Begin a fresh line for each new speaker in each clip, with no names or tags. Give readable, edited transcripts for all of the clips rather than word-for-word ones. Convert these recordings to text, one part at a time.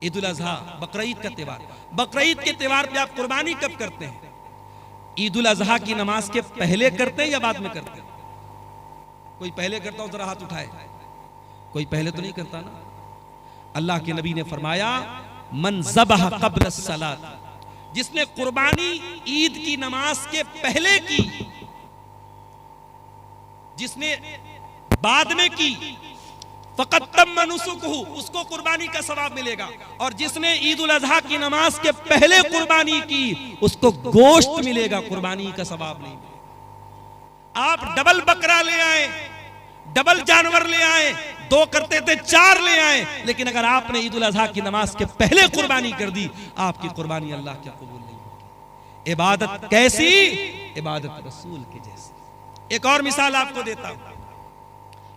ईद उल अजहा, बकरीद का त्यौहार। बकरीद के त्यौहार पे आप कुर्बानी कब करते हैं? ईद उल अजहा की नमाज के पहले करते हैं या बाद में करते हैं? कोई पहले करता हो जरा हाथ उठाए। कोई पहले तो नहीं करता ना। अल्लाह के नबी ने फरमाया मन ज़बह क़ब्ल सलात, जिसने कुर्बानी ईद की नमाज के पहले की, जिसने बाद में की, फ़क़त तम्म नुसुकुहु, उसको कुर्बानी का सवाब मिलेगा। और जिसने ईद उल अजहा की नमाज के पहले कुर्बानी की, उसको गोश्त मिलेगा, कुर्बानी का सवाब नहीं मिलेगा। आप डबल बकरा ले आए, डबल जानवर ले आए, 2 करते थे 4 ले आए, लेकिन अगर आपने ईद उल अजहा की नमाज के पहले कुर्बानी कर दी, आपकी कुर्बानी अल्लाह के कबूल नहीं होगी। इबादत कैसी? इबादत रसूल की जैसी। एक और मिसाल आपको देता हूं।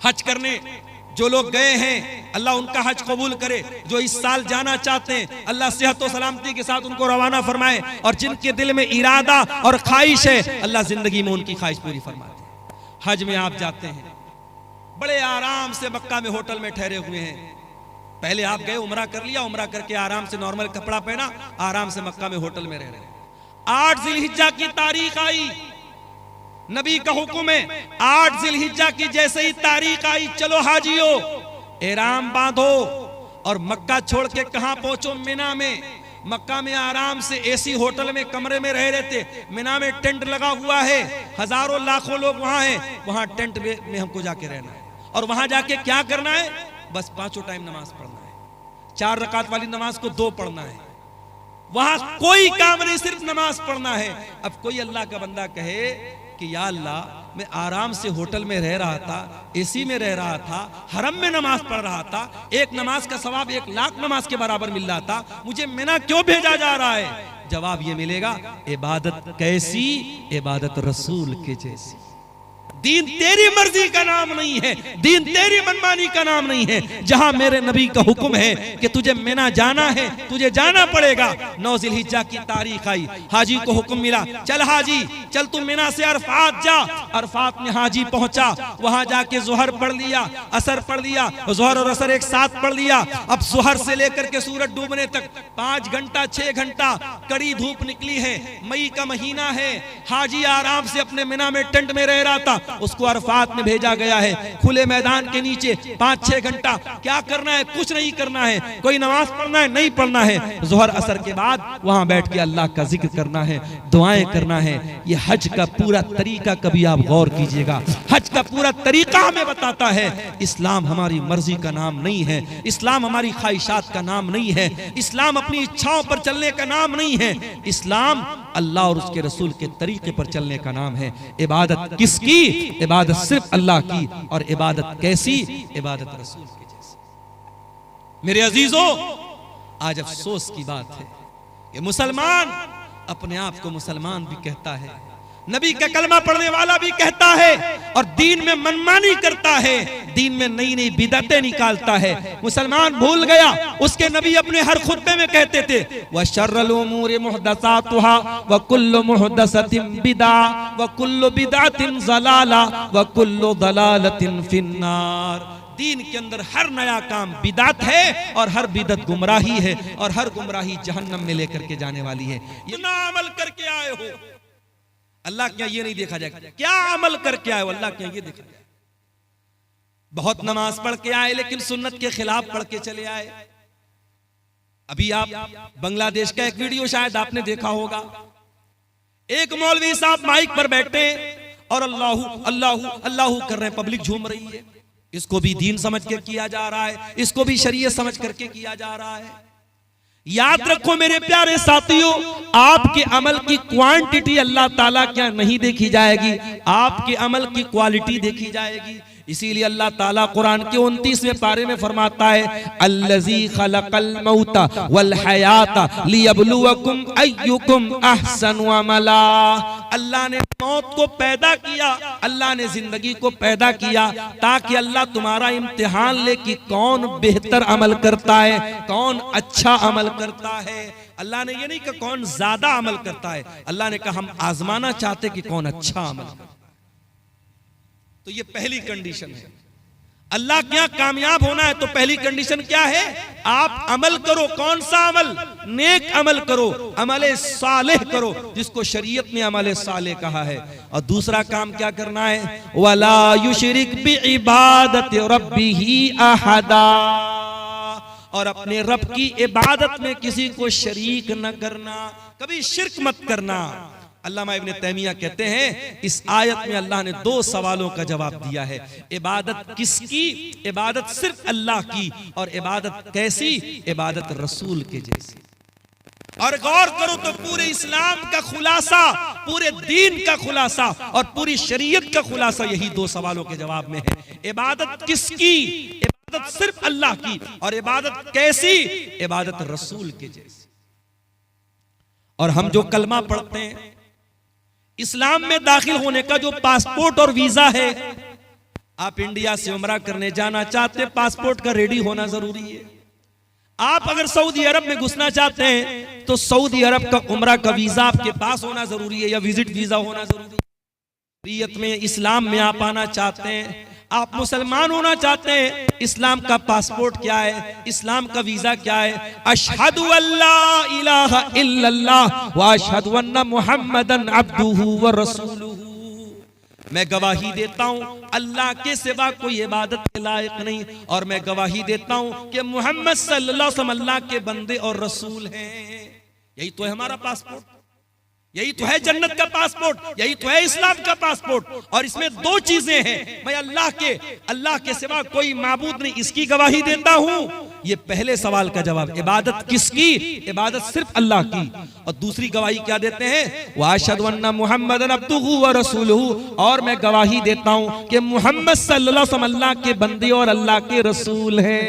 हज करने जो लोग गए हैं, अल्लाह उनका हज कबूल करे। जो इस साल जाना चाहते हैं, अल्लाह सेहत और सलामती के साथ उनको रवाना फरमाए। और जिनके दिल में इरादा और ख्वाहिश है, अल्लाह जिंदगी में उनकी ख्वाहिश पूरी फरमाते हैं। हज में आप जाते हैं, बड़े आराम से मक्का में होटल में ठहरे हुए हैं। पहले आप गए, उमरा कर लिया, उमरा करके आराम से नॉर्मल कपड़ा पहना, आराम से मक्का में होटल में रह रहे हैं। 8 जिलहिज्जा की तारीख आई, नबी का हुक्म है 8 जिलहिज्जा की जैसे ही तारीख आई, चलो हाजियो एहराम बांधो और मक्का छोड़ के कहां पहुंचो? मिना में। मक्का में आराम से एसी होटल में कमरे में रह रहे थे। मिना में टेंट लगा हुआ है, हजारों लाखों लोग वहां हैं। वहां टेंट में हमको जाके रहना है और वहां जाके क्या करना है? बस 5 टाइम नमाज पढ़ना है। 4 रकात वाली नमाज को 2 पढ़ना है। वहां कोई काम नहीं, सिर्फ नमाज पढ़ना है। अब कोई अल्लाह का बंदा कहे कि या अल्लाह, मैं आराम से होटल में रह रहा था, एसी में रह रहा था, हरम में नमाज पढ़ रहा था, एक नमाज का सवाब 1 लाख नमाज के बराबर मिल रहा था, मुझे मिना क्यों भेजा जा रहा है? जवाब ये मिलेगा, इबादत कैसी? इबादत रसूल के जैसी। दीन तेरी मर्जी का नाम नहीं है, दीन तेरी मनमानी का नाम नहीं है। जहां मेरे नबी का हुक्म है कि तुझे मिना जाना है, तुझे जाना पड़ेगा। 9 जिलहिज्जा की तारीख आई, हाजी को हुक्म मिला, चल हाजी चल, तू मिना से अरफात जा। अरफात में हाजी पहुंचा, वहां जाके जोहर पढ़ लिया, असर पढ़ लिया, जोहर और असर एक साथ पढ़ लिया। अब जोहर से लेकर के सूरज डूबने तक 5 घंटा 6 घंटा कड़ी धूप निकली है, मई का महीना है। हाजी आराम से अपने मिना में टेंट में रह रहा था, उसको अरफात में भेजा गया है, खुले मैदान के नीचे 5-6 घंटा। क्या करना है? कुछ नहीं करना है। कोई नमाज पढ़ना है? नहीं पढ़ना है। जोहर असर के बाद वहां बैठ के अल्लाह का जिक्र करना है, दुआएं करना है। ये हज का पूरा तरीका कभी आप गौर कीजिएगा। हज का पूरा तरीका हमें बताता है इस्लाम हमारी मर्जी का नाम नहीं है, इस्लाम हमारी ख्वाहिशात का नाम नहीं है, इस्लाम अपनी इच्छाओं पर चलने का नाम नहीं है। इस्लाम अल्लाह और उसके रसूल के तरीके पर चलने का नाम है। इबादत किसकी? इबादत सिर्फ अल्लाह की। और इबादत कैसी? इबादत रसूल की जैसी। मेरे अजीजों, आज अफसोस की बात है कि मुसलमान अपने आप को मुसलमान भी कहता है, नबी का कलमा पढ़ने वाला भी कहता है, और दीन में मनमानी करता है, दीन में नई नई बिदअतें निकालता है। मुसलमान भूल गया, उसके नबी अपने हर खुतबे में कहते थे व शर्रुल उमूरि मुहदसातुहा व कुल्लु मुहदसतिन बिदा व कुल्लु बिदअतिन ज़लाला व कुल्लु ज़लालतिन फिन्नार। दीन के अंदर हर नया काम बिदात है और हर बिदत गुमराही है, और हर गुमराही जहन्नम में लेकर के जाने वाली है। ये ना अमल करके आए हो, अल्लाह क्या ये नहीं देखा जाएगा? क्या अमल करके आए हो, अल्लाह क्या ये देखा जाएगा? बहुत नमाज पढ़ के आए लेकिन सुन्नत के खिलाफ पढ़ के चले आए। अभी आप बांग्लादेश का एक वीडियो शायद आपने देखा होगा। एक मौलवी साहब माइक पर बैठे और अल्लाहू अल्लाहू अल्लाहू कर रहे हैं, पब्लिक झूम रही है। इसको भी दीन समझ के किया जा रहा है, इसको भी शरीयत समझ करके किया जा रहा है। याद रखो मेरे प्यारे साथियों, आपके अमल की क्वांटिटी अल्लाह ताला क्या नहीं देखी जाएगी, आपके अमल की क्वालिटी देखी जाएगी। इसीलिए अल्लाह ताला कुरान के 29वें पारे में फरमाता है अल्लज़ी खलक़ल मौता वल हयाता लियब्लुवकुम अय्युकुम अहसनु अमला। अल्लाह ने मौत को पैदा किया, अल्लाह ने जिंदगी को पैदा किया ताकि अल्लाह तुम्हारा इम्तिहान ले कि कौन बेहतर अमल करता है, कौन अच्छा अमल करता है। अल्लाह ने ये नहीं कहा कौन ज्यादा अमल करता है, अल्लाह ने कहा हम आजमाना चाहते कि कौन अच्छा अमल करता है। तो ये पहली कंडीशन है। अल्लाह के यहाँ कामयाब होना है तो पहली कंडीशन क्या है? आप अमल करो। कौन सा अमल? नेक अमल करो, अमले सालेह करो, जिसको शरीयत ने अमले सालेह कहा है। और दूसरा काम क्या करना है? वला युशरिक बिइबादति रब्बिही अहदा, और अपने रब की इबादत में किसी को शरीक न करना, कभी शिर्क मत करना। अल्लामा इब्न तैमिया कहते हैं इस आयत में अल्लाह ने दो सवालों का जवाब दिया है। इबादत किसकी? इबादत सिर्फ अल्लाह की। और इबादत कैसी? इबादत रसूल के जैसी। और गौर करो तो पूरे इस्लाम का खुलासा, पूरे दीन का खुलासा और पूरी शरीयत का खुलासा यही दो सवालों के जवाब में है। इबादत किसकी? इबादत सिर्फ अल्लाह की। और इबादत कैसी? इबादत रसूल के जैसी। और हम जो कलमा पढ़ते हैं, इस्लाम में दाखिल होने का जो पासपोर्ट और वीजा है, आप इंडिया से उमरा करने जाना चाहते, पासपोर्ट का रेडी होना जरूरी है। आप अगर सऊदी अरब में घुसना चाहते हैं तो सऊदी अरब का उमरा का वीजा आपके पास होना जरूरी है या विजिट वीजा होना जरूरी है। शरीयत में, इस्लाम में आप आना चाहते हैं, आप मुसलमान होना चाहते हैं, इस्लाम का पासपोर्ट क्या है? इस्लाम का वीजा क्या है? अशहदु अल्ला इलाहा इल्लल्लाह व अशहदु अन्ना मुहम्मदन अब्दुहु व रसूलुहु। मैं गवाही देता हूं अल्लाह के सिवा कोई इबादत के लायक नहीं, और मैं गवाही देता हूं कि मोहम्मद सल्लल्लाहु अलैहि वसल्लम अल्लाह के बंदे और रसूल हैं। यही तो है हमारा पासपोर्ट, यही तो है जन्नत का पासपोर्ट, यही तो है इस्लाम का पासपोर्ट। और इसमें दो चीजें हैं, मैं अल्लाह के सिवा कोई माबूद नहीं, इसकी गवाही देता हूं। ये पहले सवाल का जवाब। इबादत किसकी? इबादत सिर्फ अल्लाह की। और दूसरी गवाही क्या देते हैं? व अशहदु अन्ना मुहम्मदन अब्दुहु व रसूलुहु, और मैं गवाही देता हूं कि मोहम्मद सल्लल्लाहु अलैहि वसल्लम अल्लाह के बंदे और अल्लाह के रसूल हैं।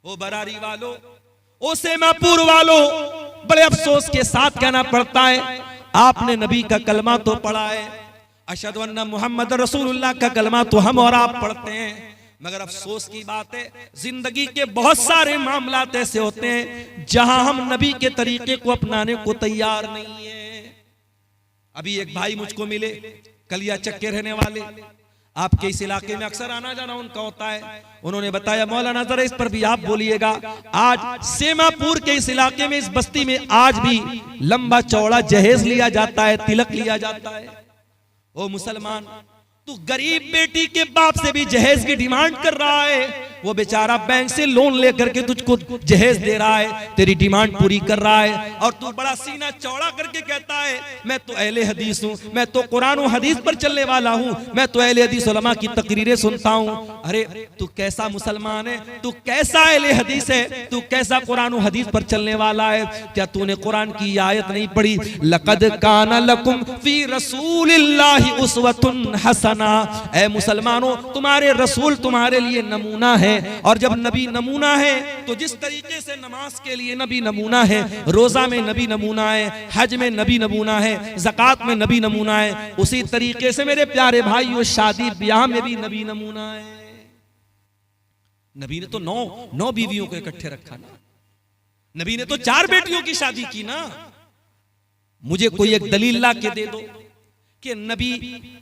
ओ बरारी वालों, ओ सेमापुर वालों, बड़े अफसोस के साथ कहना पड़ता है, आपने नबी का कलमा तो पढ़ा है, अशहदु अन्ना मुहम्मद रसूलुल्लाह का कलमा तो हम और आप पढ़ते हैं, मगर अफसोस की बात है जिंदगी के बहुत सारे मामलात ऐसे होते हैं जहां हम नबी के तरीके को अपनाने को तैयार नहीं है। अभी एक भाई मुझको मिले, कलिया चक्के रहने वाले, आपके इस इलाके में अक्सर आना जाना उनका होता है। उन्होंने बताया मौलाना जरा इस पर भी आप बोलिएगा, आज सेमापुर के इस इलाके में, इस बस्ती में आज भी लंबा चौड़ा जहेज लिया जाता है, तिलक लिया जाता है। ओ मुसलमान, तू गरीब बेटी के बाप से भी जहेज की डिमांड कर रहा है, वो बेचारा बैंक से लोन लेकर के तुझको जहेज दे रहा है, तेरी डिमांड पूरी कर रहा है, और तू बड़ा सीना चौड़ा करके कहता है मैं तो अहले हदीस हूँ, मैं तो कुरान और हदीस पर चलने वाला हूँ, मैं तो अहले हदीस उलमा की तकरीरें सुनता हूँ। अरे तू कैसा मुसलमान है? तू कैसा अहले हदीस है? तू कैसा कुरान और हदीस पर चलने वाला है? क्या तूने कुरान की आयत नहीं पढ़ी? लक़द काना लकुम फी रसूलिल्लाहि उस्वतुन हसना। ऐ मुसलमानों, तुम्हारे रसूल तुम्हारे लिए नमूना है। और जब नबी नमूना है तो जिस तरीके से नमाज के लिए नबी नमूना है, रोजा में नबी नमूना है, हज में नबी नमूना है, ज़कात में नबी नमूना है, उसी तरीके से मेरे प्यारे भाइयों शादी ब्याह में भी नबी नमूना है। नबी ने तो नौ बीवियों को इकट्ठे रखा ना, नबी ने तो 4 बेटियों की शादी की ना। मुझे कोई एक दलील ला के दे दो कि नबी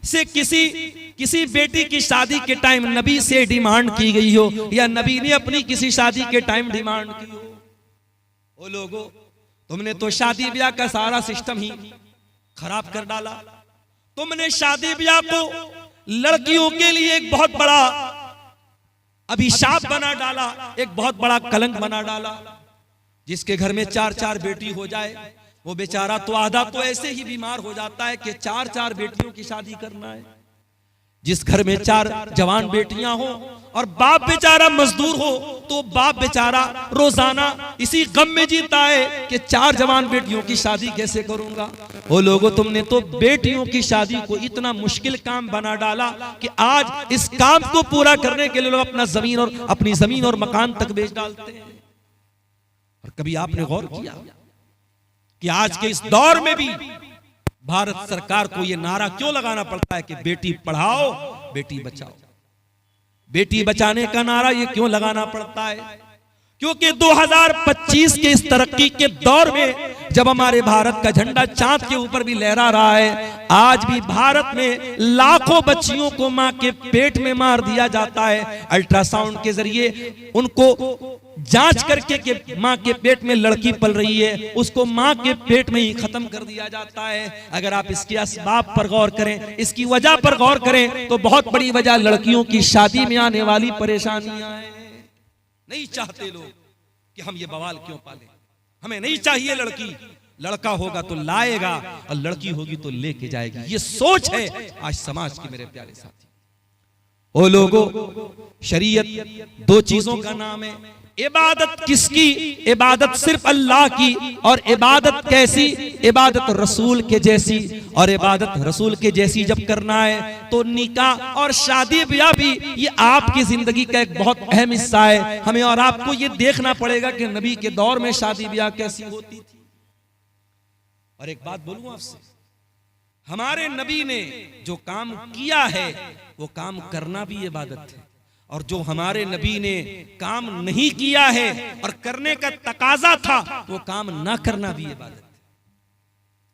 से किसी बेटी की शादी के टाइम नबी से डिमांड की गई हो, या नबी ने अपनी किसी शादी के टाइम डिमांड की हो। ओ लोगों, तुमने तो शादी ब्याह का सारा सिस्टम ही खराब कर डाला। तुमने शादी ब्याह को लड़कियों के लिए एक बहुत बड़ा अभिशाप बना डाला, एक बहुत बड़ा कलंक बना डाला। जिसके घर में 4-4 बेटी हो जाए, वो बेचारा तो आधा तो ऐसे ही बीमार हो जाता है कि 4-4 बेटियों की शादी करना है। जिस घर में 4 जवान बेटियां हो और बाप बेचारा मजदूर हो, तो बाप बेचारा रोजाना इसी गम में जीता है कि 4 जवान बेटियों की शादी कैसे करूंगा। वो लोगों, तुमने तो बेटियों की शादी को इतना मुश्किल काम बना डाला कि आज इस काम को पूरा करने के लिए लोग अपनी जमीन और मकान तक बेच डालते हैं। और कभी आपने गौर किया कि आज के इस दौर में भी भारत सरकार को यह नारा क्यों लगाना पड़ता है कि बेटी पढ़ाओ बेटी बचाओ? बेटी बचाने का नारा ये क्यों लगाना पड़ता है? क्योंकि 2025 के इस तरक्की के दौर में जब हमारे भारत का झंडा चांद के ऊपर भी लहरा रहा है, आज भी भारत में लाखों बच्चियों को मां के पेट में मार दिया जाता है। अल्ट्रासाउंड के जरिए उनको जांच करके कि मां के पेट में लड़की पल रही है, उसको मां के पेट में ही खत्म कर दिया जाता है। अगर आप इसके असबाब पर गौर करें, इसकी वजह पर गौर करें, तो बहुत बड़ी वजह लड़कियों की शादी में आने वाली परेशानियां हैं। नहीं चाहते लोग कि हम ये बवाल क्यों पालें, हमें नहीं चाहिए लड़की, लड़का होगा तो लाएगा और लड़की होगी तो लेके जाएगी। ये सोच है आज समाज के मेरे प्यारे साथी। ओ लोगों, शरीयत दो चीजों का नाम है। इबादत किसकी? इबादत सिर्फ अल्लाह की। और इबादत कैसी? इबादत रसूल के जैसी। और इबादत रसूल के जैसी जब करना है तो निकाह और शादी ब्याह भी ये आपकी जिंदगी का एक बहुत अहम हिस्सा है। हमें और आपको ये देखना पड़ेगा कि नबी के दौर में शादी ब्याह कैसी होती थी। और एक बात बोलूं आपसे, हमारे नबी ने जो काम किया है वो काम करना भी इबादत है, और जो हमारे नबी ने काम नहीं किया है और करने का तकाजा था वो काम ना करना भी इबादत है।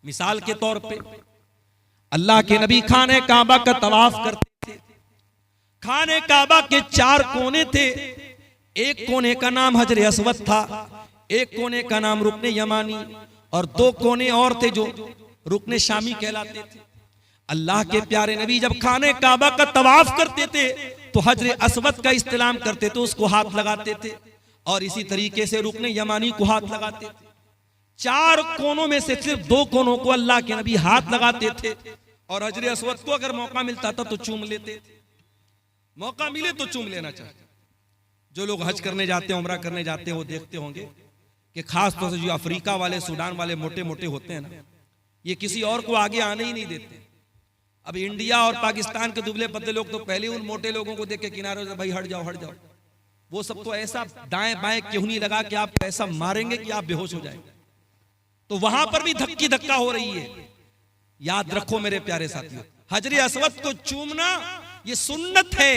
मिसाल के तौर पे अल्लाह के नबी खाने काबा का तवाफ करते थे। खाने काबा के 4 कोने थे। एक कोने का नाम हजर अस्वद था, एक कोने का नाम रुकने यमानी, और 2 कोने और थे जो रुकने शामी कहलाते थे। अल्लाह के प्यारे नबी जब खाने काबा का तवाफ करते थे तो हजर अस्वद का इस्तेलाम करते थे, उसको हाथ लगाते थे, और इसी तरीके से रुकने यमानी को हाथ लगाते थे। 4 कोनों में से सिर्फ 2 कोनों को अल्लाह के नबी हाथ लगाते थे, और हजर अस्वद को अगर मौका मिलता था तो चूम लेते थे। मौका मिले तो चूम लेना चाहिए। जो लोग हज करने जाते हैं, उम्रा करने जाते हैं, वो देखते होंगे कि खास तौर से जो अफ्रीका वाले, सूडान वाले मोटे मोटे होते हैं ना, ये किसी और को आगे आने ही नहीं देते। अब इंडिया और पाकिस्तान के दुबले पतले लोग तो पहले उन मोटे लोगों को देख के किनारे से भाई हट जाओ हट जाओ। वो सब तो ऐसा दाएं बाएं केहूनी लगा कि आप ऐसा मारेंगे कि आप बेहोश हो जाएंगे। तो वहां पर भी धक्की धक्का हो रही है। याद रखो मेरे प्यारे साथियों, हजर अस्वद को चूमना ये सुन्नत है,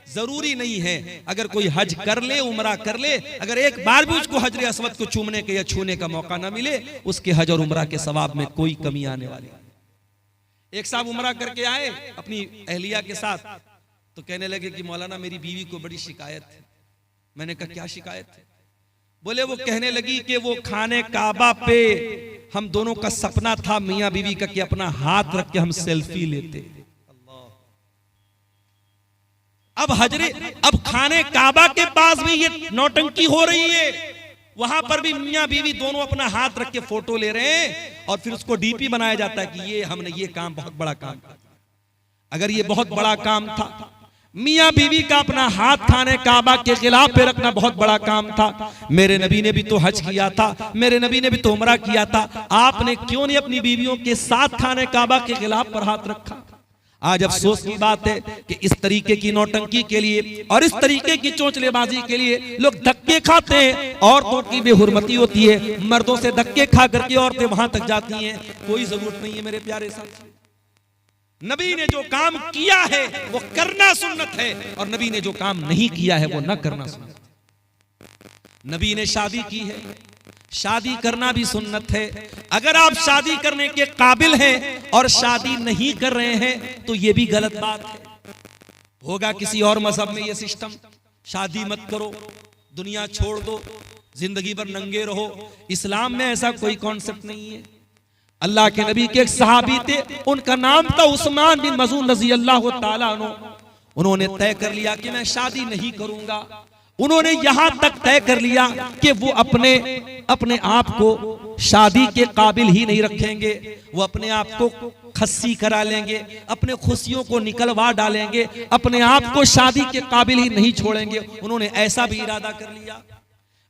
जरूरी नहीं है। अगर कोई हज कर ले, उमरा कर ले, अगर एक बार भी उसको हजर अस्वद को चूमने के या छूने का मौका ना मिले, उसके हज और उमरा के सवाब में कोई कमी आने वाली। एक साहब उमरा करके आए अपनी अहलिया के साथ, तो कहने लगे कि मौलाना मेरी बीवी को बड़ी शिकायत है। मैंने कहा क्या शिकायत है? बोले वो कहने लगी कि वो खाने काबा पे हम दोनों का सपना था मियां बीवी का कि अपना हाथ रख के हम सेल्फी लेते। अब खाने काबा के पास भी ये नौटंकी हो रही है। वहां पर भी मियां बीवी दोनों अपना हाथ रख के फोटो ले रहे हैं, और फिर उसको डीपी बनाया जाता है कि ये हमने ये काम बहुत बड़ा काम किया। अगर ये बहुत बड़ा काम था, मियां बीवी का अपना हाथ खाने काबा के खिलाफ पे रखना बहुत बड़ा काम था। मेरे नबी ने भी तो हज किया था, मेरे नबी ने भी तो उमरा किया था, आपने क्यों नहीं अपनी बीवियों के साथ खाने काबा के खिलाफ पर हाथ रखा? आज अफसोस की बात है कि इस तरीके की नौटंकी के लिए और इस तरीके की चोंचलेबाजी के लिए लोग धक्के खाते हैं। औरतों की बेहुरमती होती है, मर्दों से धक्के खा करके औरतें वहां तक जाती हैं। कोई जरूरत नहीं है मेरे प्यारे साथी। नबी ने जो काम किया है वो करना सुन्नत है, और नबी ने जो काम नहीं किया है वो न करना सुन्नत है। नबी ने शादी की है, शादी करना भी सुन्नत है। अगर आप शादी करने के काबिल हैं और शादी नहीं कर रहे हैं तो ये भी गलत बात है। होगा किसी और मजहब में ये सिस्टम, शादी मत करो, दुनिया छोड़ दो, जिंदगी भर नंगे रहो। इस्लाम में ऐसा कोई कॉन्सेप्ट नहीं है। अल्लाह के नबी के एक सहाबी थे, उनका नाम था उस्मान बिन मज़ून रज़ी अल्लाह ताला अन्हु। उन्होंने तय कर लिया कि मैं शादी नहीं करूंगा। उन्होंने यहां तक तय कर लिया कि वो अपने आप को शादी के काबिल ही नहीं रखेंगे, वो अपने आप को खस्सी करा लेंगे, अपने खुशियों को निकलवा डालेंगे, अपने आप को शादी के काबिल ही नहीं छोड़ेंगे। उन्होंने ऐसा भी इरादा कर लिया।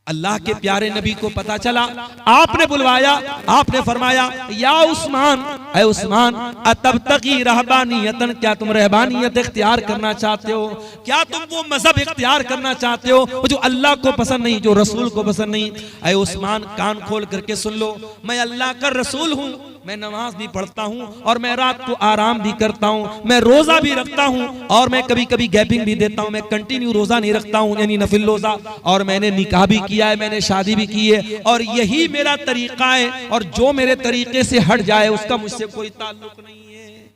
अल्लाह के प्यारे नबी को पता चला, आपने बुलवाया, आपने फरमाया या उस्मान, ऐ उस्मान, अतबतगी रहबानियतन, क्या तुम रहबानियत इख्तियार करना चाहते हो? क्या तुम वो मजहब इख्तियार करना चाहते हो जो अल्लाह को पसंद नहीं, जो रसूल को पसंद नहीं? ऐ उस्मान, कान खोल करके सुन लो, मैं अल्लाह का रसूल हूँ, मैं नमाज भी पढ़ता हूँ और मैं रात को आराम भी करता हूँ, मैं रोजा भी रखता हूँ और मैं कभी कभी गैपिंग भी देता हूँ, मैं कंटिन्यू रोजा नहीं रखता हूँ यानी नफिल रोजा, और मैंने निकाह भी किया है, मैंने शादी भी की है और यही मेरा तरीका है और जो मेरे तरीके से हट जाए उसका मुझसे कोई ताल्लुक नहीं है।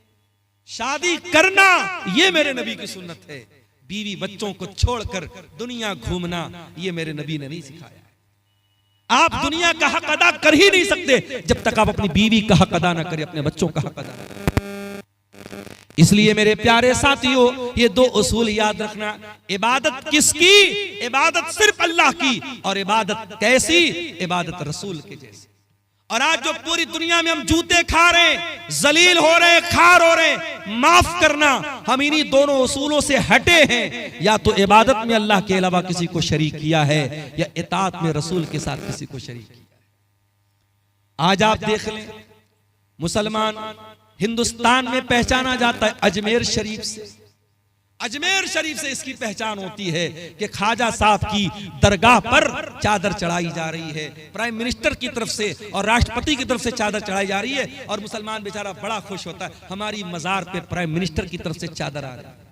शादी करना ये मेरे नबी की सुन्नत है, बीवी बच्चों को छोड़कर दुनिया घूमना ये मेरे नबी ने नहीं सिखाया। आप दुनिया का हक अदा कर ही नहीं सकते जब तक आप अपनी बीवी का हक अदा ना करें, अपने बच्चों का हक अदा ना करें। इसलिए मेरे प्यारे साथियों, ये दो उसूल याद रखना, इबादत किसकी? इबादत सिर्फ अल्लाह की, और इबादत कैसी? इबादत रसूल के जैसी। और आज जो पूरी दुनिया में हम जूते खा रहे हैं, जलील हो रहे हैं, खार हो रहे हैं, माफ करना हम इन्हीं दोनों उसूलों से हटे हैं। या तो इबादत में अल्लाह के अलावा किसी को शरीक किया है या इताअत में रसूल के साथ किसी को शरीक किया है। आज आप देख लें, मुसलमान हिंदुस्तान में पहचाना जाता है अजमेर शरीफ से। अजमेर शरीफ से इसकी पहचान होती है कि ख्वाजा साहब की दरगाह पर चादर चढ़ाई जा रही है, प्राइम मिनिस्टर की तरफ से और राष्ट्रपति की तरफ से चादर चढ़ाई जा रही है, और मुसलमान बेचारा बड़ा खुश होता है, हमारी मजार पे प्राइम मिनिस्टर की तरफ से चादर आ रही है।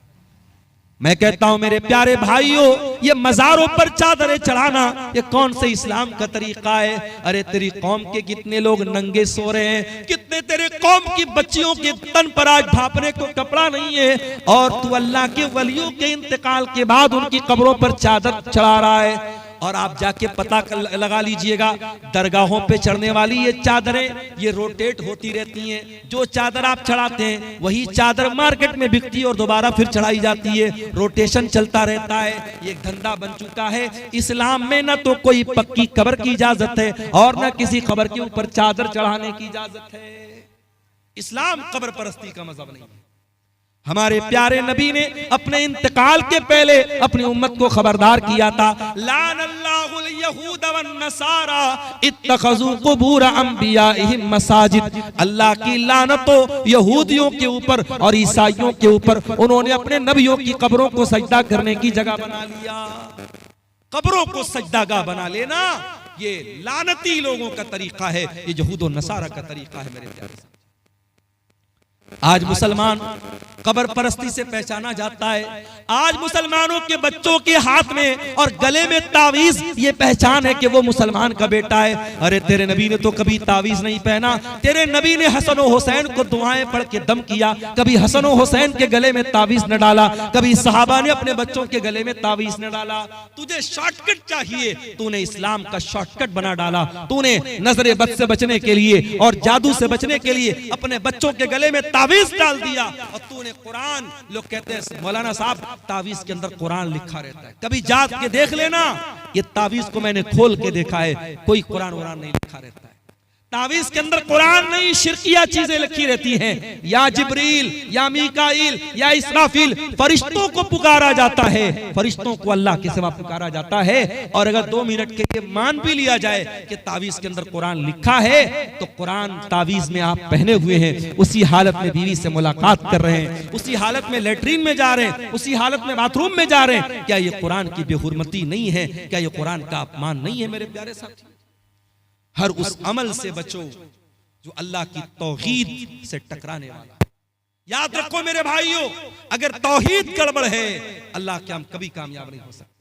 मैं कहता हूं मेरे प्यारे भाइयों, ये मजारों पर चादरें चढ़ाना ये कौन से इस्लाम का तरीका है? अरे तेरी कौम के कितने लोग नंगे सो रहे हैं, कितने तेरे कौम की बच्चियों के तन पर आज ढापने को कपड़ा नहीं है, और तू अल्लाह के वलियों के इंतकाल के बाद उनकी कब्रों पर चादर चढ़ा रहा है। और आप जाके पता लगा लीजिएगा, दरगाहों पे चढ़ने वाली ये चादरें ये रोटेट होती रहती हैं। जो चादर आप चढ़ाते हैं वही चादर मार्केट में बिकती है और दोबारा फिर चढ़ाई जाती है, रोटेशन चलता रहता है। ये एक धंधा बन चुका है। इस्लाम में न तो कोई पक्की कब्र की इजाजत है और न किसी कब्र के ऊपर चादर चढ़ाने की इजाजत है। इस्लाम कब्र परस्ती का मजहब नहीं है। हमारे प्यारे नबी ने अपने इंतकाल के पहले अपनी उम्मत को खबरदार किया था, लानल्लाहुल यहूद वन नसारा इत्तखज़ू कुबूर अंबियाइहिम मसाजिद। अल्लाह की लानत हो यहूदियों के ऊपर और ईसाइयों के ऊपर, उन्होंने अपने नबियों की कब्रों को सजदा करने की जगह बना लिया। कब्रों को सजदागाह बना लेना ये लानती लोगों का तरीका है, ये यहूद और नसारा का तरीका है। मेरे प्यारे साथी, आज मुसलमान कब्र परस्ती से पहचाना जाता है। आज मुसलमानों के बच्चों के हाथ में और गले में तावीज, ये पहचान है कि वो मुसलमान का बेटा है। अरे तेरे नबी ने तो कभी तावीज नहीं पहना। तेरे नबी ने हसन और हुसैन को दुआएं पढ़ के दम किया, कभी हसन और हुसैन के गले में तावीज न डाला, कभी सहाबा ने अपने बच्चों के गले में तावीज न डाला। तुझे शॉर्टकट चाहिए, तूने इस्लाम का शॉर्टकट बना डाला। तूने नजर बद से बचने के लिए और जादू से बचने के लिए अपने बच्चों के गले में तावीज डाल दिया। और तूने कुरान, लोग कहते हैं मौलाना साहब तावीज के अंदर कुरान लिखा रहता है, कभी जात के देख लेना, ये तावीज को मैंने खोल के देखा है, कोई कुरान वुरान नहीं लिखा रहता है। तावीज के अंदर कुरान नहीं, शिरकिया चीजें लिखी रहती हैं। या जिब्रील या मीकाईल या इसराफील, फरिश्तों को पुकारा जाता है, फरिश्तों को अल्लाह के सिवा पुकारा जाता है। और अगर 2 मिनट के लिए मान भी लिया जाए कि तावीज के अंदर कुरान लिखा है, तो कुरान तावीज में आप पहने हुए हैं, उसी हालत में बीवी से मुलाकात कर रहे हैं, उसी हालत में लेटरिन में जा रहे हैं, उसी हालत में बाथरूम में जा रहे हैं, क्या ये कुरान की बेहुरमती नहीं है? क्या ये कुरान का अपमान नहीं है? मेरे प्यारे साथी, हर उस अमल से बचो जो अल्लाह की तौहीद से टकराने वाला। याद रखो मेरे भाइयों, अगर तौहीद गड़बड़ है, अल्लाह के हम कभी कामयाब नहीं हो सकते।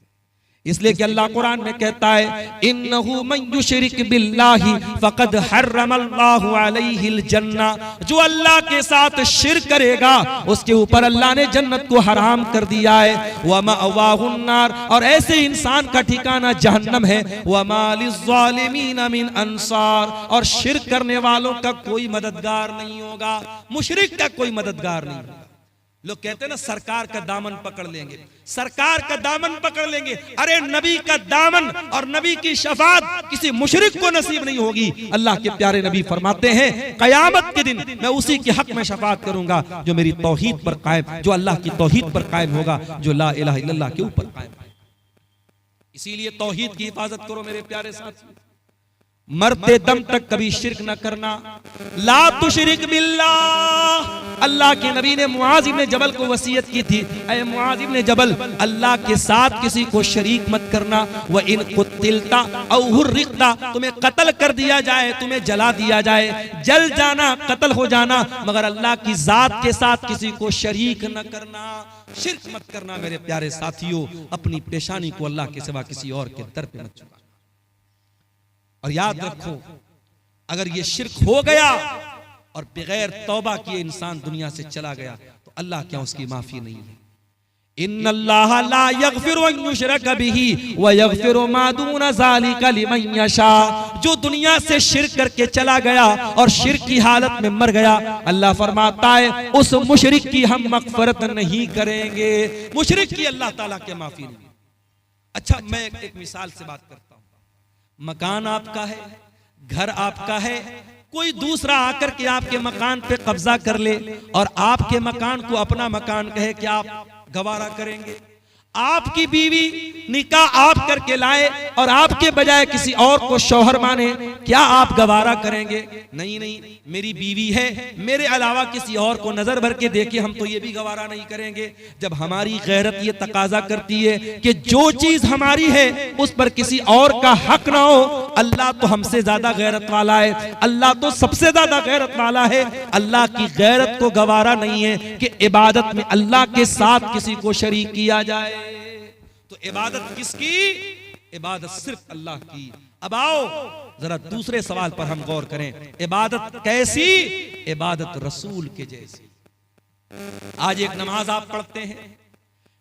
इसलिए कि अल्लाह कुरान में कहता है, इन्नहु मन युशरिक बिल्लाहि फक़द हर्रमल्लाहु अलैहिल जन्ना। जो अल्लाह के साथ शिर्क करेगा उसके ऊपर अल्लाह ने जन्नत को हराम कर दिया है। व मअवाहुन नार, और ऐसे इंसान का ठिकाना जहन्नम है। व मा लिज़्ज़ालिमीन मिन अंसार, और शिर्क करने वालों का कोई मददगार नहीं होगा, मुशरिक का कोई मददगार नहीं होगा। लोग कहते हैं ना सरकार का दामन पकड़ लेंगे, सरकार का दामन पकड़ लेंगे। अरे नबी का दामन और नबी की शफाअत किसी मुशरिक को नसीब नहीं होगी। अल्लाह के प्यारे नबी फरमाते हैं, कयामत के दिन मैं उसी के हक में शफाअत करूंगा जो मेरी तौहीद पर कायम, जो अल्लाह की तौहीद पर कायम होगा, जो ला इलाहा इल्लल्लाह के ऊपर कायम है। इसीलिए तौहीद की हिफाजत करो मेरे प्यारे साथी। मरते दम तक कभी शिरक न करना। ला तुशरिक बिल्लाह, अल्लाह के नबी ने मुआज इब्ने जबल को वसीयत की थी, ऐ मुआज इब्ने जबल, अल्लाह के साथ किसी को शरीक मत करना। व इन कुतिलता औ हुर्रिकता, तुम्हें कत्ल कर दिया जाए, तुम्हें जला दिया जाए, जल जाना, कत्ल हो जाना, मगर अल्लाह की जात के साथ किसी को शरीक न करना, शिरक मत करना। मेरे प्यारे साथियों, अपनी पेशानी को अल्लाह के सिवा किसी और के दर पे मत झुकाना। और याद रखो, अगर ये शिर्क हो गया और बगैर तौबा किए इंसान दुनिया से चला गया तो अल्लाह क्या उसकी माफी नहीं है। इन्नल्लाह ला यगफिरु अन युशरक बिही व यगफिरु मा दून ज़ालिका लिमन यशा। जो दुनिया से शिर्क करके चला गया और शिर्क की हालत में मर गया, अल्लाह फरमाता है उस मुशरिक की हम मगफरत नहीं करेंगे। मुशरिक की अल्लाह ताला के माफी नहीं। अच्छा, मैं एक मिसाल से बात करता हूं। मकान आपका है, घर आपका है, कोई दूसरा आकर के आपके मकान पे कब्जा कर ले और आपके मकान को अपना मकान कहे, क्या आप गवारा करेंगे? आपकी बीवी निकाह आप करके लाए और आपके बजाय किसी और को शौहर माने, क्या आप गवारा करेंगे? नहीं नहीं, मेरी बीवी है, मेरे अलावा किसी और को नजर भर के देखे हम तो ये भी गवारा नहीं करेंगे। जब हमारी गैरत ये तकाजा करती है कि जो चीज हमारी है उस पर किसी और का हक ना हो, अल्लाह तो हमसे ज्यादा गैरत वाला है, अल्लाह तो सबसे ज्यादा गैरत वाला है। अल्लाह की गैरत को गवारा नहीं है कि इबादत में अल्लाह के साथ किसी को शरीक किया जाए। तो इबादत किसकी? इबादत सिर्फ अल्लाह की। अब आओ जरा दूसरे सवाल पर हम गौर करें। इबादत कैसी? इबादत रसूल के जैसी। आज एक नमाज आप पढ़ते हैं,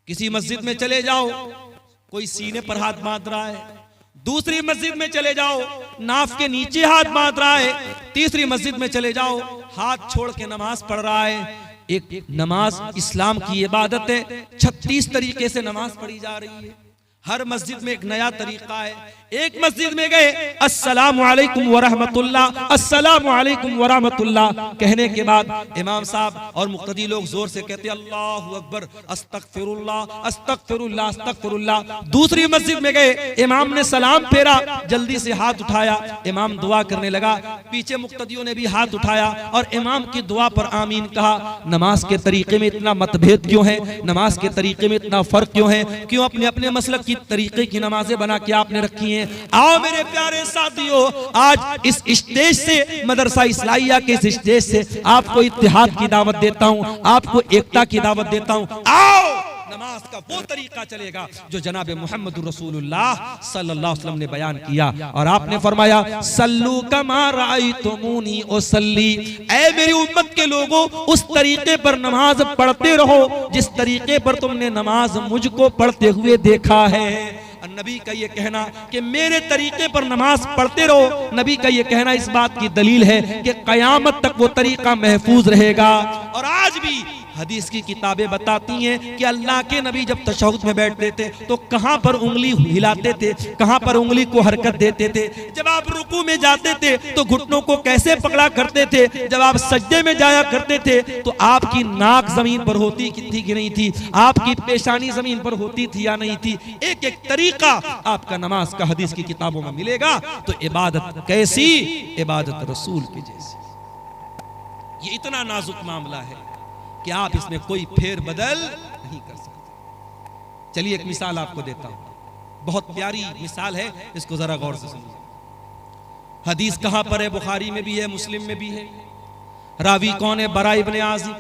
किसी मस्जिद में चले जाओ, कोई सीने पर हाथ बांध रहा है, दूसरी मस्जिद में चले जाओ नाफ के नीचे हाथ बांध रहा है, तीसरी मस्जिद में चले जाओ हाथ छोड़ के नमाज पढ़ रहा है। एक नमाज इस्लाम की इबादत है, 36 तरीके से नमाज पढ़ी जा रही है, हर मस्जिद में एक नया तरीका है। एक मस्जिद में गए अस्सलामु अलैकुम व रहमतुल्लाह, अस्सलामु अलैकुम व रहमतुल्लाह कहने के बाद इमाम साहब और मुक्तदी लोग जोर से कहते अल्लाहु अकबर, अस्तगफिरुल्लाह अस्तगफिरुल्लाह अस्तगफिरुल्लाह। दूसरी मस्जिद में गए, इमाम ने सलाम फेरा, जल्दी से हाथ उठाया, इमाम दुआ करने लगा, पीछे मुक्तदियों ने भी हाथ उठाया और इमाम की दुआ पर आमीन कहा। नमाज के तरीके में इतना मतभेद क्यों है? नमाज के तरीके में इतना फर्क क्यों है? क्यों अपने अपने मसलक की तरीके की नमाजें बना के आपने रखी हैं? आओ मेरे प्यारे साथियों, आज इस स्टेज से, मदरसा इस्लाहिया के इस स्टेज से आपको इत्तिहाद की दावत देता हूं, आपको एकता की दावत देता हूं। आओ नमाज का वो तरीका चलेगा जो जनाब मोहम्मद रसूलुल्लाह सल्लल्लाहु अलैहि वसल्लम ने बयान किया। और आपने फरमाया सल्लू कमा रायतुमूनी उसल्ली, ऐ मेरी उम्मत के लोगों उस तरीके पर नमाज पढ़ते रहो जिस तरीके पर तुमने नमाज मुझको पढ़ते हुए देखा है। नबी का ये कहना कि मेरे तरीके पर नमाज पढ़ते रहो, नबी का ये कहना इस बात की दलील है कि कयामत तक वो तरीका महफूज रहेगा। और आज भी हदीस की किताबें बताती हैं कि अल्लाह के नबी जब तशहुद में बैठते थे तो कहां पर उंगली हिलाते थे, कहां पर उंगली को हरकत देते थे। जब आप रुकू में जाते थे तो घुटनों को कैसे पकड़ा करते थे, जब आप सज्दे में जाया करते थे तो आपकी नाक जमीन पर होती थी कि नहीं थी, आपकी पेशानी जमीन पर होती थी या नहीं थी। एक एक तरीका आपका नमाज का हदीस की किताबों में मिलेगा। तो इबादत कैसी? इबादत रसूल के जैसी। ये इतना नाजुक मामला है कि आप इसमें कोई फेर बदल नहीं कर सकते। चलिए एक मिसाल आपको देता हूं, बहुत प्यारी मिसाल है, इसको जरा गौर से सुनिए। हदीस कहां पर है? बुखारी में भी है, मुस्लिम में भी है। रावी कौन है? बरा इब्ने आज़िब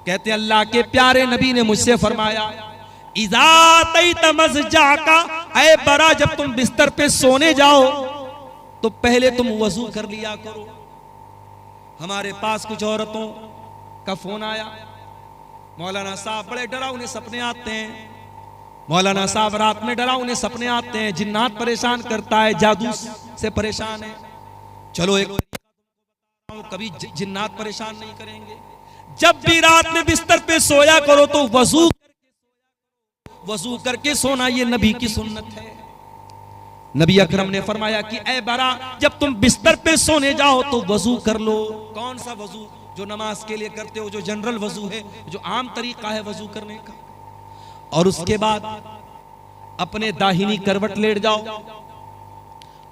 कहते अल्लाह के प्यारे नबी ने मुझसे फरमाया इज़ा तैत मज़जाका, ऐ बरा जब तुम बिस्तर पे सोने जाओ तो पहले तुम वजू कर लिया करो। हमारे पास कुछ औरतों का फोन आया, मौलाना साहब बड़े डरावने सपने आते हैं, मौलाना साहब रात में डरावने सपने आते हैं, जिन्नात परेशान करता है, जादू से परेशान है। चलो एक कभी जिन्नात परेशान नहीं करेंगे। जब भी रात में बिस्तर पे सोया करो तो वजू करके सोना, ये नबी की सुन्नत है। नबी अकरम ने फरमाया कि ऐ बरा जब तुम बिस्तर पे सोने जाओ तो वजू कर लो। कौन सा वजू? जो नमाज के लिए करते हो, जो जनरल वजू है, जो आम तरीका है वजू करने का। और उसके बाद अपने दाहिनी करवट लेट जाओ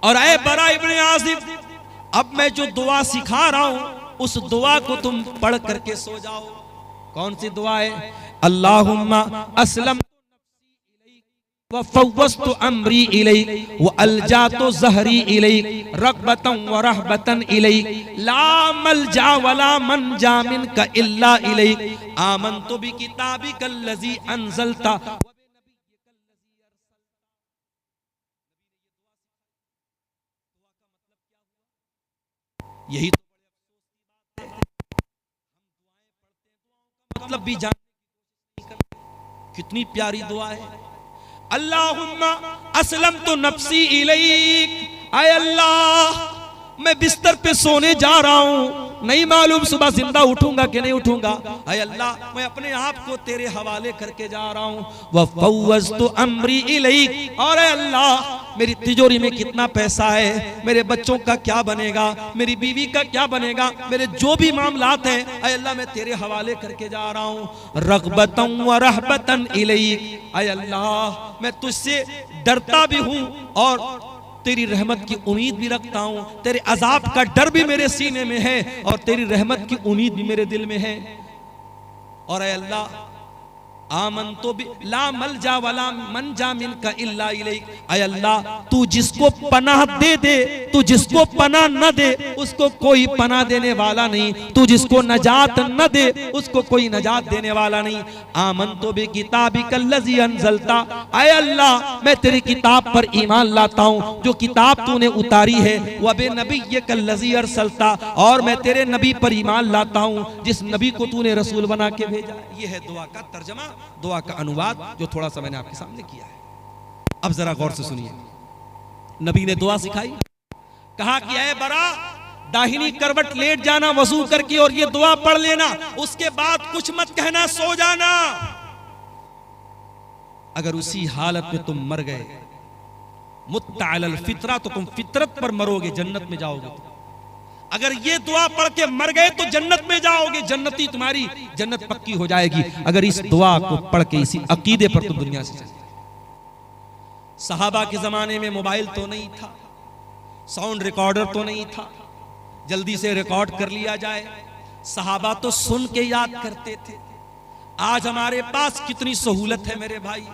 और ऐ बरा इब्ने आज़िब, अब मैं जो दुआ सिखा रहा हूं उस दुआ को तुम पढ़ करके सो जाओ। कौन सी दुआ है? अल्लाहुम्मा अस्लम व फव्वस्तु अम्री इलैक व अलजातु ज़हरी इलैक रग़बतन व रहबतन इलैक ला मलजा वला मनजा मिनका इल्ला इलैक आमनतु बिकिताबिकल लज़ी अंज़लता। यही तो मतलब भी जान, कितनी प्यारी दुआ है। अल्लाहुम्मा अस्लमतु नफ्सी इलैक, आय अल्लाह मैं बिस्तर पे सोने जा रहा हूं, नहीं मालूम सुबह जिंदा उठूंगा कि नहीं उठूंगा। आय अल्लाह मैं अपने आप को तेरे हवाले करके जा रहा हूं। व फव्वज़तु अम्री इलैक, और अल्लाह मेरी तिजोरी में कितना पैसा है, मेरे बच्चों का क्या बनेगा, मेरी बीवी का क्या बनेगा, मेरे जो भी मामलात हैं आय अल्लाह मैं तेरे हवाले करके जा रहा हूं। रग़बतन व रहबतन इलैक, आय अल्लाह मैं तुझसे डरता भी हूं और तेरी रहमत की उम्मीद भी रखता हूं। तेरे अजाब का डर भी मेरे सीने में है और तेरी रहमत की उम्मीद भी मेरे दिल में है। और ऐ अल्लाह आमनतु बि ला मलजा वला मनजा मिनका इल्ला इलैक, ऐ अल्लाह तू जिसको पनाह दे दे, तू जिसको पनाह न दे उसको कोई पनाह देने वाला नहीं, तू जिसको नजात न दे उसको कोई नजात देने वाला नहीं। आमनतु बिकिताबिकल लज़ी अंज़लता, ऐ अल्लाह मैं तेरी किताब पर ईमान लाता हूँ जो किताब तूने उतारी है। व बिनबिय्यिकल लज़ी अरसलता, और मैं तेरे नबी पर ईमान लाता हूँ जिस नबी को तूने रसूल बना के भेजा। ये है दुआ का तर्जमा, दुआ का अनुवाद जो थोड़ा सा मैंने आपके सामने किया है। अब जरा गौर से सुनिए, नबी ने दुआ सिखाई, कहा कि ऐ बरा दाहिनी करवट लेट जाना वजू करके और ये दुआ पढ़ लेना, उसके बाद कुछ मत कहना, सो जाना। अगर उसी हालत में तुम मर गए मुत्ता अलल फितरा, तो तुम फितरत पर मरोगे, जन्नत में जाओगे। अगर ये दुआ पढ़ के मर गए तो जन्नत में जाओगे, जन्नती तुम्हारी जन्नत पक्की हो जाएगी। अगर इस दुआ को पढ़ के इसी अकीदे पर तुम दुनिया से चले। सहाबा के जमाने में मोबाइल तो नहीं था, साउंड रिकॉर्डर तो नहीं था, जल्दी से रिकॉर्ड कर लिया जाए। सहाबा तो सुन के याद करते थे। आज हमारे पास कितनी सहूलत है मेरे भाई।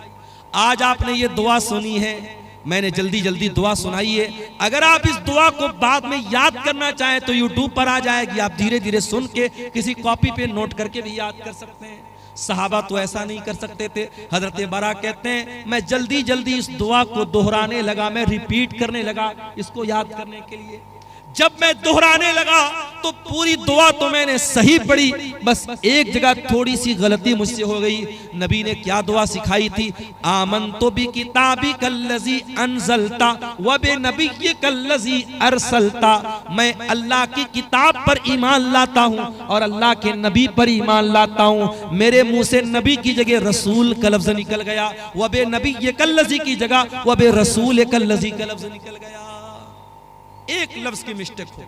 आज आपने ये दुआ सुनी है, मैंने जल्दी जल्दी दुआ सुनाई है। अगर आप इस दुआ को बाद में याद करना चाहें तो यूट्यूब पर आ जाएगी, आप धीरे धीरे सुन के किसी कॉपी पे नोट करके भी याद कर सकते हैं। सहाबा तो ऐसा नहीं कर सकते थे। हजरत बरा कहते हैं मैं जल्दी जल्दी इस दुआ को दोहराने लगा, मैं रिपीट करने लगा इसको याद करने के लिए। जब मैं दोहराने लगा तो पूरी दुआ तो मैंने सही पढ़ी, बस एक जगह थोड़ी सी गलती मुझसे हो गई। नबी ने क्या दुआ सिखाई थी? आमनतु बिकिताबिकल लज़ी अंज़लता व बिनबिय्यिकल लज़ी अरसलता, मैं अल्लाह की किताब पर ईमान लाता हूँ और अल्लाह के नबी पर ईमान लाता हूँ। मेरे मुंह से नबी की जगह रसूल का लफ्ज़ निकल गया, व बिनबिय्यिकल लज़ी की जगह व बिरसूलिकल लज़ी का लफ्ज़ निकल गया। एक लफ्ज की मिस्टेक हो।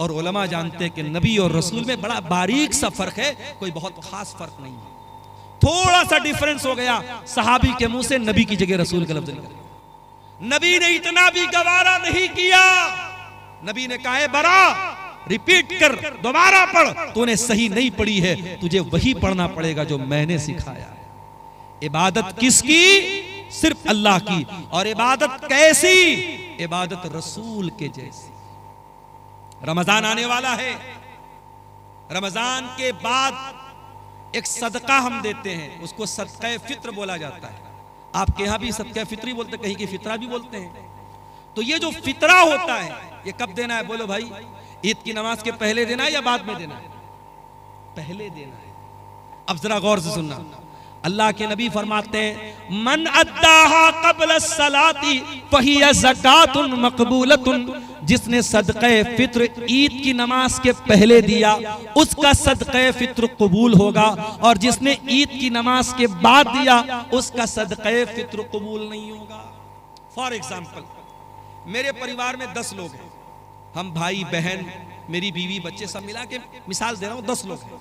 और उलमा जानते हैं कि नबी और रसूल में बड़ा बारीक सा फर्क है, कोई बहुत खास फर्क नहीं है। थोड़ा सा डिफरेंस हो गया, सहाबी के मुंह से नबी की जगह रसूल का लफ्ज निकल। नबी ने इतना भी गवारा नहीं किया। नबी ने कहा बरा रिपीट कर, दोबारा पढ़, तूने सही नहीं पढ़ी है, तुझे वही पढ़ना पड़ेगा जो मैंने सिखाया है। इबादत किसकी? सिर्फ अल्लाह की। और इबादत कैसी? इबादत रसूल के जैसी। रमजान आने वाला है, रमजान के बाद एक सदका हम देते हैं, उसको सदका फित्र बोला जाता है। आपके यहां भी सदका फित्री बोलते, कहीं की फितरा भी बोलते हैं। तो ये जो फितरा होता है ये कब देना है? बोलो भाई, ईद की नमाज के पहले देना है या बाद में देना है? पहले देना है। अब जरा गौर से सुनना, अल्लाह के नबी फरमाते हैं मन अद्दाहा क़ब्ल सलाती फहिया ज़कातुन मक़बूलतुन, जिसने सदक़े फित्र ईद की नमाज के पहले दिया उसका सदक़े फित्र कबूल होगा, और जिसने ईद की नमाज के बाद दिया उसका सदक़े फित्र कबूल नहीं होगा। फॉर एग्जाम्पल, मेरे परिवार में 10 लोग हैं, हम भाई बहन मेरी बीवी बच्चे सब मिला के मिसाल दे रहा हूँ, 10 लोग हैं।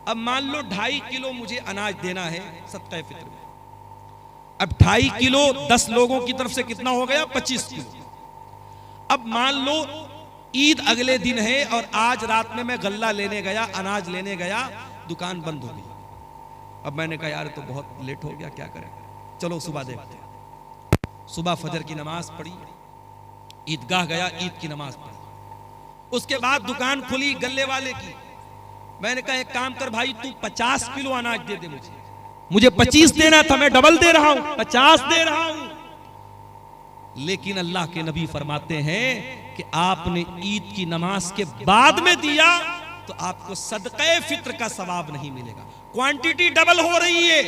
अब मान लो 2.5 किलो मुझे अनाज देना है सदक़े फित्र में। अब 2.5 किलो 10 लोगों की तरफ से कितना हो गया? 25 किलो। अब मान लो ईद अगले दिन है और आज रात में मैं गल्ला लेने गया, अनाज लेने गया, दुकान बंद हो गई। अब मैंने कहा यार तो बहुत लेट हो गया, क्या करें, चलो सुबह देखते हैं। सुबह फजर की नमाज पढ़ी, ईदगाह गया, ईद की नमाज पढ़ी। उसके बाद दुकान खुली गल्ले वाले की। मैंने कहा एक काम कर भाई, तू 50 किलो अनाज दे दे मुझे 25 देना था, मैं डबल दे रहा हूं, 50 दे रहा हूं। लेकिन अल्लाह के नबी फरमाते हैं कि आपने ईद की नमाज के बाद में दिया तो आपको सदक़े फित्र का सवाब नहीं मिलेगा। क्वांटिटी डबल हो रही है,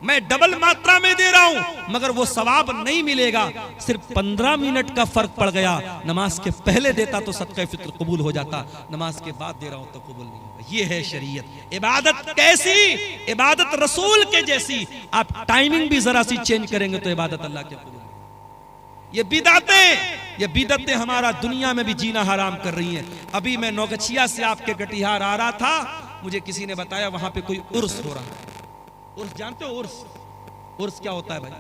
मैं डबल मात्रा में दे रहा हूं, मगर वो सवाब नहीं मिलेगा। सिर्फ 15 मिनट का फर्क पड़ गया। नमाज के पहले देता तो सदक़े फित्र कबूल हो जाता, नमाज के बाद दे रहा हूं तो कबूल नहीं होगा। ये है शरीयत। इबादत कैसी? इबादत रसूल के जैसी। आप टाइमिंग भी जरा सी चेंज करेंगे तो इबादत अल्लाह के कबूल। ये बिदअतें हमारा दुनिया में भी जीना हराम कर रही हैं। अभी मैं नौगछिया से आपके कटिहार आ रहा था, मुझे किसी ने बताया वहां पे कोई उर्स हो रहा है। उर्स जानते हो? उर्स क्या होता है भाई?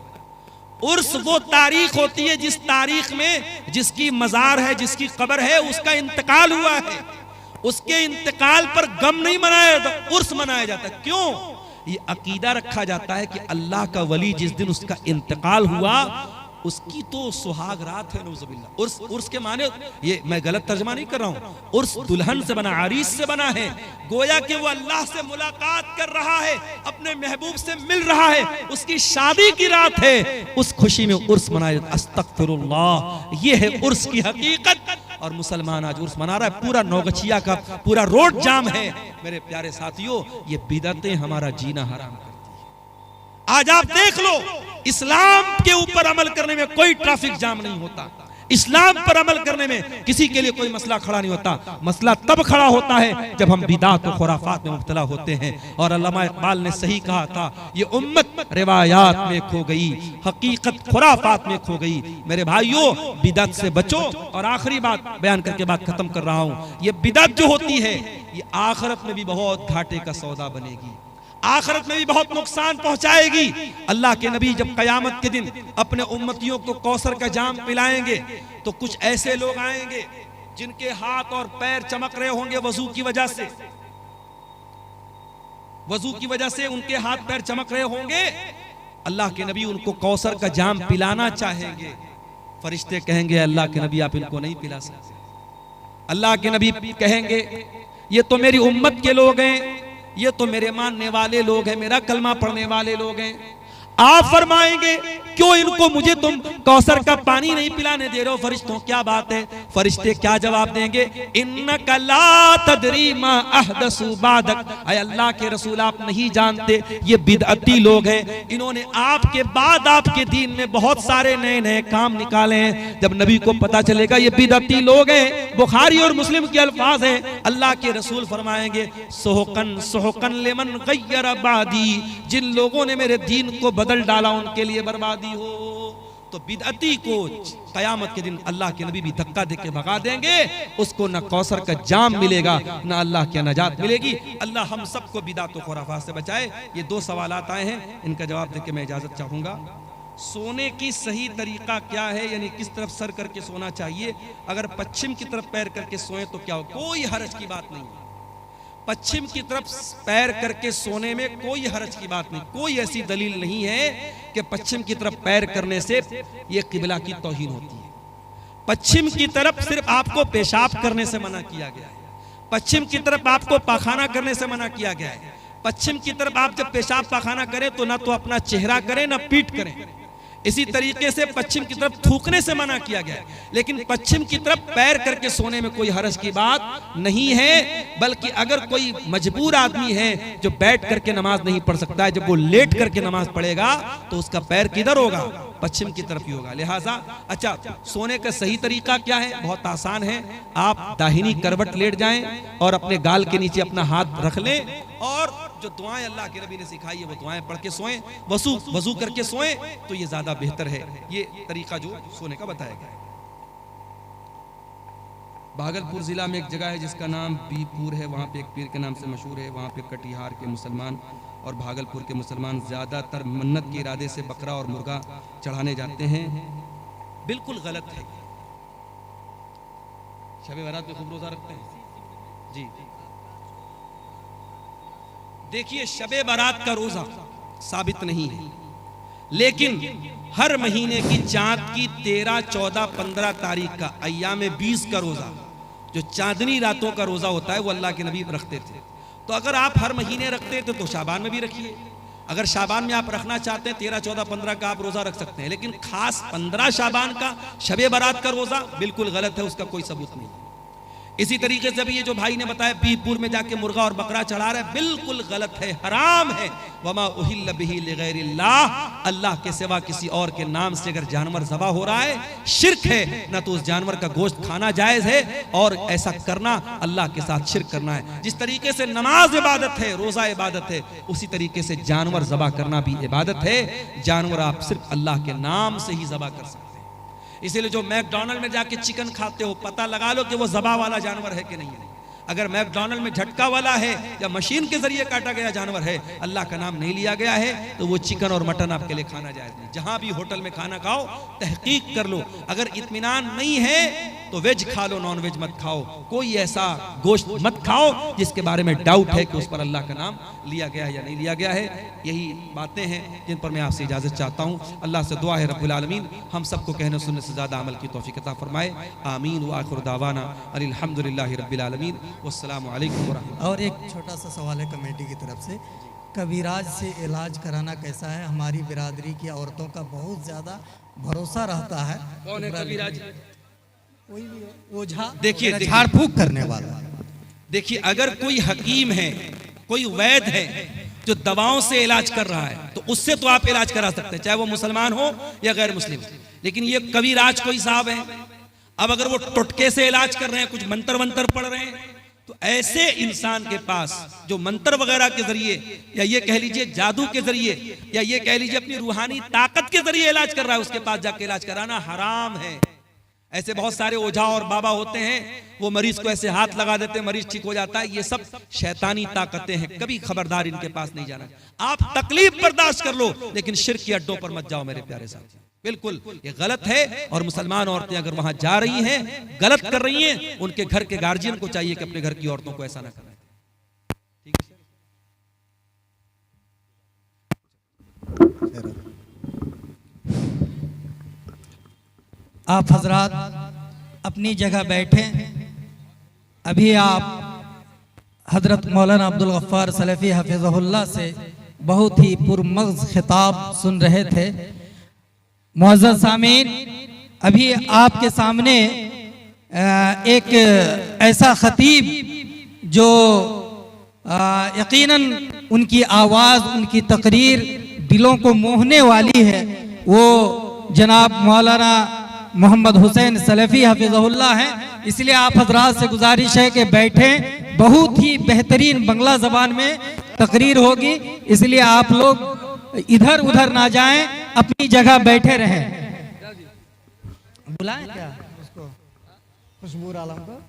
उर्स वो तारीख होती है जिस तारीख में जिसकी मजार है, जिसकी कब्र है, उसका इंतकाल हुआ है। उसके इंतकाल पर गम नहीं मनाया जाता, उर्स मनाया जाता है। क्यों? ये अकीदा रखा जाता है कि अल्लाह का वली जिस दिन उसका इंतकाल हुआ उसकी तो सुहाग रात है। नौजुबिल्लाह। उर्स के माने, ये मैं गलत तर्जमा नहीं कर रहा हूं, उर्स दुल्हन से बना, आरीस से बना है। गोया कि वो अल्लाह से मुलाकात कर रहा है, अपने महबूब से मिल रहा है, उसकी शादी की रात है, उस खुशी में उर्स मनाया जाता है। अस्तगफिरुल्लाह, ये है उर्स की हकीकत। और मुसलमान आज उर्स मना रहा है, पूरा नौगछिया का पूरा रोड जाम है। मेरे प्यारे साथियों, ये बिदअतें हमारा जीना हराम करती है। आज आप देख लो, इस्लाम के ऊपर अमल करने में कोई ट्रैफिक जाम नहीं होता। इस्लाम पर अमल करने में किसी के लिए कोई मसला खड़ा नहीं होता। मसला तब खड़ा होता है जब हम बिदात और खुराफात में मुब्तला होते हैं। और अल्लामा इकबाल ने सही कहा था, ये उम्मत रिवायात में खो गई, हकीकत खुराफात में खो गई। मेरे भाइयों, बिदात से बचो। और आखिरी बात बयान करके बात खत्म कर रहा हूं, ये बिदात जो होती है ये आखिरत में भी बहुत घाटे का सौदा बनेगी, आखिरत में भी बहुत नुकसान पहुंचाएगी। अल्लाह के नबी जब कयामत के दिन अपने उम्मतियों को कौसर का जाम पिलाएंगे तो कुछ ऐसे लोग आएंगे जिनके हाथ और पैर चमक रहे होंगे वजू की वजह से। वजू की वजह से उनके हाथ पैर चमक रहे होंगे। अल्लाह के नबी उनको कौसर का जाम पिलाना चाहेंगे। फरिश्ते कहेंगे अल्लाह के नबी आप इनको नहीं पिला सकते। अल्लाह के नबी कहेंगे ये तो मेरी उम्मत के लोग हैं, ये तो मेरे मानने वाले लोग हैं, मेरा कलमा पढ़ने वाले लोग हैं। आप फरमाएंगे क्यों इनको मुझे तुम कौसर का पानी नहीं पिलाने दे रहे हो? फरिश्तों क्या बात है? फरिश्ते क्या जवाब देंगे? इन्नका ला तदरी मा अहदसु बादक, ऐ अल्लाह के रसूल आप नहीं जानते ये बिदअती लोग हैं, इन्होंने आपके बाद आपके दीन में बहुत सारे नए नए काम निकाले हैं। जब नबी को पता चलेगा ये बिदअती लोग हैं, बुखारी और मुस्लिम के अल्फाज हैं, अल्लाह के रसूल फरमाएंगे सोहकन सोहकन लिमन गय्यर बादी, जिन लोगों ने मेरे दीन को बदल डाला उनके लिए बर्बादी हो। तो बिदअती को कयामत के दिन अल्लाह के नबी भी धक्का देके भगा देंगे, उसको न कौसर का जाम मिलेगा न अल्लाह की नजात मिलेगी। अल्लाह हम सबको बिदअत और खुराफात से बचाए। ये दो सवालात आए हैं, इनका जवाब देके मैं इजाजत चाहूंगा। सोने की सही तरीका क्या है, यानी किस तरफ सर करके सोना चाहिए? अगर पश्चिम की तरफ पैर करके सोए तो क्या हो, कोई हरज की बात नहीं। पश्चिम की तरफ पैर करके सोने में कोई हरज की बात नहीं। कोई ऐसी दलील नहीं है कि पश्चिम की तरफ पैर करने से ये किबला की तौहीन होती है। पश्चिम की तरफ सिर्फ आपको पेशाब करने से मना किया गया है। पश्चिम की तरफ आपको पाखाना करने से मना किया गया है। पश्चिम की तरफ आप जब पेशाब पाखाना करें तो ना तो अपना चेहरा करें ना पीठ करें। इसी तरीके से पश्चिम की तरफ थूकने से मना किया गया है। लेकिन पश्चिम की तरफ पैर करके सोने में कोई हरज की बात नहीं है। बल्कि अगर कोई मजबूर आदमी है जो बैठ करके नमाज नहीं पढ़ सकता है, जब वो लेट करके नमाज पढ़ेगा तो उसका पैर किधर होगा? पश्चिम की तरफ ही होगा। लिहाजा अच्छा, सोने का सही तरीका क्या है? बहुत आसान है। आप दाहिनी करवट लेट जाएं और अपने गाल के नीचे अपना हाथ रख लें और जो दुआएं अल्लाह के नबी ने सिखाई है वो दुआएं पढ़ के सोएं, वजू करके सोएं, तो ये ज्यादा बेहतर है। ये तरीका जो सोने का बताया गया है। भागलपुर जिला में एक जगह है जिसका नाम बीपुर है, वहाँ पे एक पीर के नाम से मशहूर है। वहाँ पे कटिहार के मुसलमान और भागलपुर के मुसलमान ज़्यादातर मन्नत के इरादे से बकरा और मुर्गा चढ़ाने जाते हैं। बिल्कुल गलत है। शबे बारात में खूब रोजा रखते हैं जी। देखिए शबे बारात का रोजा साबित नहीं है, लेकिन हर महीने की चांद की 13, 14, 15 तारीख का अय्याम 20 का रोजा, जो चांदनी रातों का रोजा होता है, वो अल्लाह के नबी रखते थे। तो अगर आप हर महीने रखते थे तो शाबान में भी रखिए। अगर शाबान में आप रखना चाहते हैं 13, 14, 15 का आप रोजा रख सकते हैं, लेकिन खास 15 शाबान का शबे बारात का रोजा बिल्कुल गलत है, उसका कोई सबूत नहीं। इसी तरीके से भी ये जो भाई ने बताया बीरपुर में जाके मुर्गा और बकरा चढ़ा रहा है, बिल्कुल गलत है, हराम है। वमा उहिल्ल बिही लिगैरिल्लाह, अल्लाह के सिवा किसी और के नाम से अगर जानवर ज़बा हो रहा है, शिर्क है। ना तो उस जानवर का गोश्त खाना जायज़ है, और ऐसा करना अल्लाह के साथ शिर्क करना है। जिस तरीके से नमाज इबादत है, रोज़ा इबादत है, उसी तरीके से जानवर ज़बा करना भी इबादत है। जानवर आप सिर्फ अल्लाह के नाम से ही ज़बा कर सकते हैं। इसीलिए जो मैकडॉनल्ड में जाके चिकन खाते हो, पता लगा लो कि वो ज़बा वाला जानवर है कि नहीं है। अगर मैकडॉनल्ड में झटका वाला है या मशीन के जरिए काटा गया जानवर है, अल्लाह का नाम नहीं लिया गया है, तो वो चिकन और मटन आपके लिए खाना जायज़ नहीं। जहां भी होटल में खाना खाओ, तहकीक कर लो। अगर इत्मीनान नहीं है तो वेज खा लो, नॉन वेज मत खाओ। कोई ऐसा गोश्त मत खाओ जिसके बारे में डाउट है कि उस पर अल्लाह का नाम लिया गया है या नहीं लिया गया है। यही बातें हैं जिन पर मैं आपसे इजाज़त चाहता हूँ। अल्लाह से दुआ है रब्बुल आलमीन हम सबको कहने सुनने से ज़्यादा अमल की तौफीक अता फरमाए। आमीन व आखिर दावाना अल्हम्दुलिल्लाहि रब्बिल आलमीन वस्सलामु अलैकुम व रहमतुल्लाह।
और एक छोटा सा सवाल है कमेटी की तरफ से, कबीराज से इलाज कराना कैसा है? हमारी बिरादरी की औरतों का बहुत ज़्यादा भरोसा रहता है।
कौन है कबीराज?
कोई भी हो, ओझा,
देखिए
झाड़ फूक करने वाला।
देखिए अगर कोई हकीम है, कोई वैद है जो दवाओं से इलाज कर रहा है, तो उससे तो आप इलाज करा सकते हैं, चाहे वो मुसलमान हो या गैर मुस्लिम। लेकिन ये कबीराज कोई साहब है, अब अगर वो टुटके से इलाज कर रहे हैं, कुछ मंत्र वंत्र पढ़ रहे हैं, तो ऐसे इंसान के पास जो मंत्र वगैरह के जरिए, या ये कह लीजिए जादू के जरिए, या ये कह लीजिए अपनी रूहानी ताकत के जरिए इलाज कर रहा है, उसके पास जाके इलाज कराना हराम है। ऐसे बहुत सारे ओझा और बाबा होते हैं, वो मरीज को ऐसे हाथ लगा देते हैं, मरीज ठीक हो जाता है। ये सब शैतानी ताकतें हैं, कभी खबरदार इनके पास नहीं जाना। आप तकलीफ बर्दाश्त कर लो, लेकिन शिर्क के अड्डों पर मत जाओ मेरे प्यारे साथी, बिल्कुल ये गलत है। और मुसलमान औरतें अगर वहां जा रही हैं, गलत कर रही हैं, उनके घर के गार्जियन को चाहिए कि अपने घर की औरतों को ऐसा ना करें। ठीक है,
आप हजरात अपनी जगह बैठे। अभी आप हजरत मौलाना अब्दुल गफ्फार सलफ़ी हफिज़हुल्लाह से बहुत ही पुरमग़्ज़ खिताब सुन रहे थे। मुअज़्ज़ज़ सामीन, अभी आपके सामने एक ऐसा खतीब जो यकीनन उनकी आवाज़, उनकी तकरीर दिलों को मोहने वाली है, वो जनाब मौलाना मोहम्मद हुसैन सलफ़ी हफिज़हुल्लाह हैं। इसलिए आप हजरात से गुजारिश है कि बैठें। बहुत ही बेहतरीन बंगला ज़बान में तकरीर होगी, इसलिए आप लोग इधर उधर ना जाएं, अपनी जगह बैठे रहें। बुलाएं क्या उसको, खुशबू आलम को?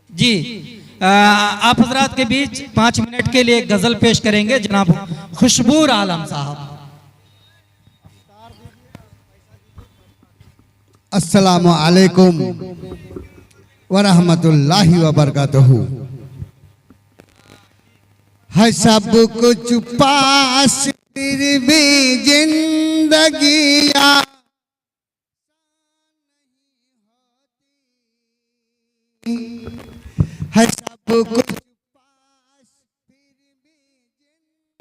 जी, आप हजरात के बीच 5 मिनट के लिए गज़ल पेश करेंगे जनाब खुशबू आलम साहब।
अस्सलामु अलैकुम व रहमतुल्लाहि व बरकातहू। है सब कुछ पास फिर भी जिंदगी है सब कुछ